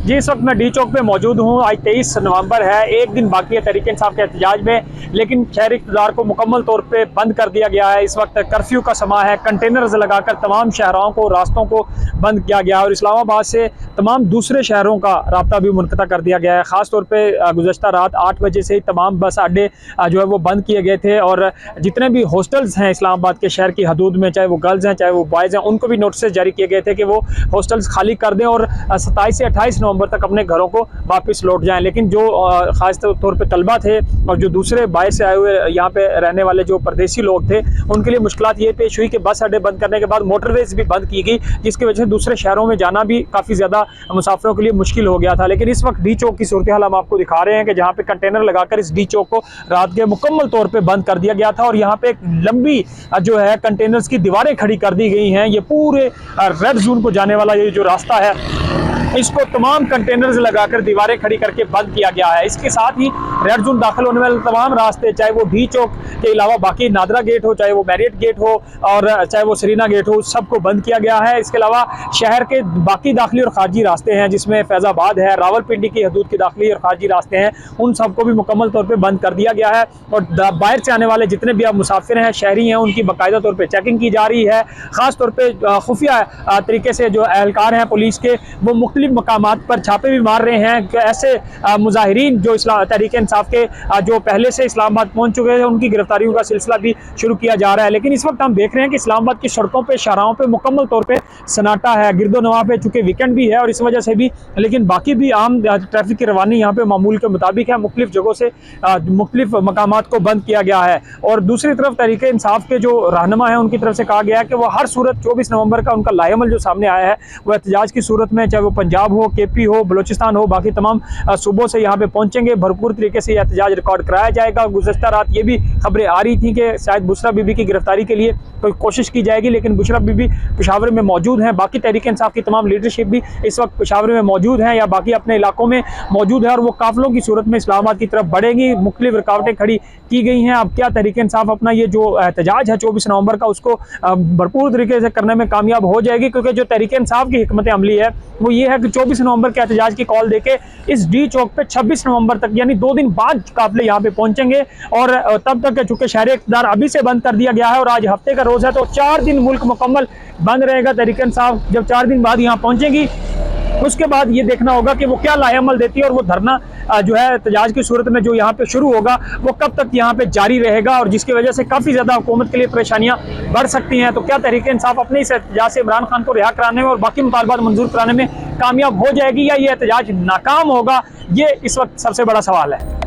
जी, इस वक्त मैं डी चौक पे मौजूद हूँ। आज 23 नवंबर है, एक दिन बाकी है तहरीक इंसाफ के एहतजाज में, लेकिन शहरी इक़्तिदार को मुकम्मल तौर पे बंद कर दिया गया है। इस वक्त कर्फ्यू का समा है, कंटेनर्स लगाकर तमाम शहरों को, रास्तों को बंद किया गया है और इस्लामाबाद से तमाम दूसरे शहरों का राब्ता भी मुनक़ता कर दिया गया है। ख़ास तौर पर गुज़श्ता रात 8 बजे से ही तमाम बस अड्डे जो है वो बंद किए गए थे और जितने भी हॉस्टल्स हैं इस्लामाबाद के शहर की हदूद में, चाहे वो गर्ल्स हैं चाहे वो बॉयज़ हैं, उनको भी नोटिस जारी किए गए थे कि वो हॉस्टल्स खाली कर दें और 27 से 28 नवंबर तक अपने घरों को वापस लौट जाएं। लेकिन जो ख़ास तौर पे तलबा थे और जो दूसरे बाहर से आए हुए यहाँ पे रहने वाले जो परदेसी लोग थे, उनके लिए मुश्किलात ये पेश हुई कि बस अड्डे बंद करने के बाद मोटरवेज भी बंद की गई, जिसकी वजह से दूसरे शहरों में जाना भी काफ़ी ज़्यादा मुसाफिरों के लिए मुश्किल हो गया था। लेकिन इस वक्त डी चौक की सूरत हाल हम आपको दिखा रहे हैं कि जहाँ पे कंटेनर लगाकर इस डी चौक को रात के मुकम्मल तौर पर बंद कर दिया गया था और यहाँ पे एक लंबी जो है कंटेनर्स की दीवारें खड़ी कर दी गई हैं। ये पूरे रेड जोन को जाने वाला ये जो रास्ता है, इसको तमाम कंटेनर्स लगाकर दीवारें खड़ी करके बंद किया गया है। इसके साथ ही रेड जोन दाखिल होने वाले तमाम रास्ते, चाहे वो डी चौक के अलावा बाकी नादरा गेट हो, चाहे वो मैरियट गेट हो और चाहे वो सरीना गेट हो, सबको बंद किया गया है। इसके अलावा शहर के बाकी दाखिली और खारजी रास्ते हैं, जिसमें फैज़ाबाद है, रावलपिंडी की हदूद के दाखिली और खारजी रास्ते हैं, उन सबको भी मुकम्मल तौर पर बंद कर दिया गया है। और बाहर से आने वाले जितने भी आप मुसाफिर हैं, शहरी हैं, उनकी बाकायदा तौर पर चेकिंग की जा रही है। ख़ास तौर पर खुफिया तरीके से जो एहलकार हैं पुलिस के, वो मुख्तलिफ मकामात पर छापे भी मार रहे हैं कि ऐसे मुजाहिरीन जो तहरीक इंसाफ के जो पहले से इस्लामाबाद पहुंच चुके हैं, उनकी गिरफ्तारियों का सिलसिला भी शुरू किया जा रहा है। लेकिन इस वक्त हम देख रहे हैं कि इस्लामाबाद की सड़कों पे, शाहराहों पे मुकम्मल तौर पे सन्नाटा है। गिरदो नवाह पे चूँकि वीकेंड भी है और इस वजह से भी, लेकिन बाकी भी आम ट्रैफिक की रवानी यहाँ पे मामूल के मुताबिक है। मुख्तलिफ जगहों से मुख्तलिफ मकामात को बंद किया गया है और दूसरी तरफ तहरीक इंसाफ के जो रहनुमा है, उनकी तरफ से कहा गया है कि वो हर सूरत 24 नवंबर का उनका लाएमल जो सामने आया है, वो एहतजाज की सूरत में, चाहे वो पंजाब हो, केपी हो, बलूचिस्तान हो, बाकी तमाम सूबों से यहाँ पे पहुंचेंगे। भरपूर तरीके से एहतजाज रिकॉर्ड कराया जाएगा। गुज़श्ता रात ये भी खबरें आ रही थी कि शायद बुशरा बीबी की गिरफ्तारी के लिए कोई कोशिश की जाएगी, लेकिन बुशरा बीबी पेशावर में मौजूद हैं। बाकी तहरीक इंसाफ की तमाम लीडरशिप भी इस वक्त पेशावर में मौजूद है या बाकी अपने इलाकों में मौजूद है और वो काफिलों की सूरत में इस्लामाबाद की तरफ बढ़ेंगी। मुख्तलिफ रुकावटें खड़ी की गई हैं। अब क्या तहरीक इंसाफ अपना ये जो एहतजाज है 24 नवंबर का, उसको भरपूर तरीके से करने में कामयाब हो जाएगी, क्योंकि जो तहरीक इंसाफ की हिकमत अमली है वो ये है कि 24 नवंबर के एहतजाज की कॉल देके इस डी चौक पे 26 नवंबर तक, यानी 2 दिन बाद काफिले यहाँ पे पहुंचेंगे और तब तक चूंकि शहरी इक़्तिदार अभी से बंद कर दिया गया है और आज हफ्ते का रोज है, तो 4 दिन मुल्क मुकम्मल बंद रहेगा। तहरीक इंसाफ जब 4 दिन बाद यहाँ पहुंचेगी, उसके बाद ये देखना होगा कि वो क्या लाएअमल देती है और वो धरना जो है एहतजाज की सूरत में जो यहाँ पे शुरू होगा, वो कब तक यहाँ पे जारी रहेगा और जिसकी वजह से काफ़ी ज़्यादा हुकूमत के लिए परेशानियाँ बढ़ सकती हैं। तो क्या तहरीक इंसाफ अपने इस एहतजाज से इमरान खान को रिहा कराने में और बाकी मुतालबात मंजूर कराने में कामयाब हो जाएगी या ये एहतजाज नाकाम होगा, ये इस वक्त सबसे बड़ा सवाल है।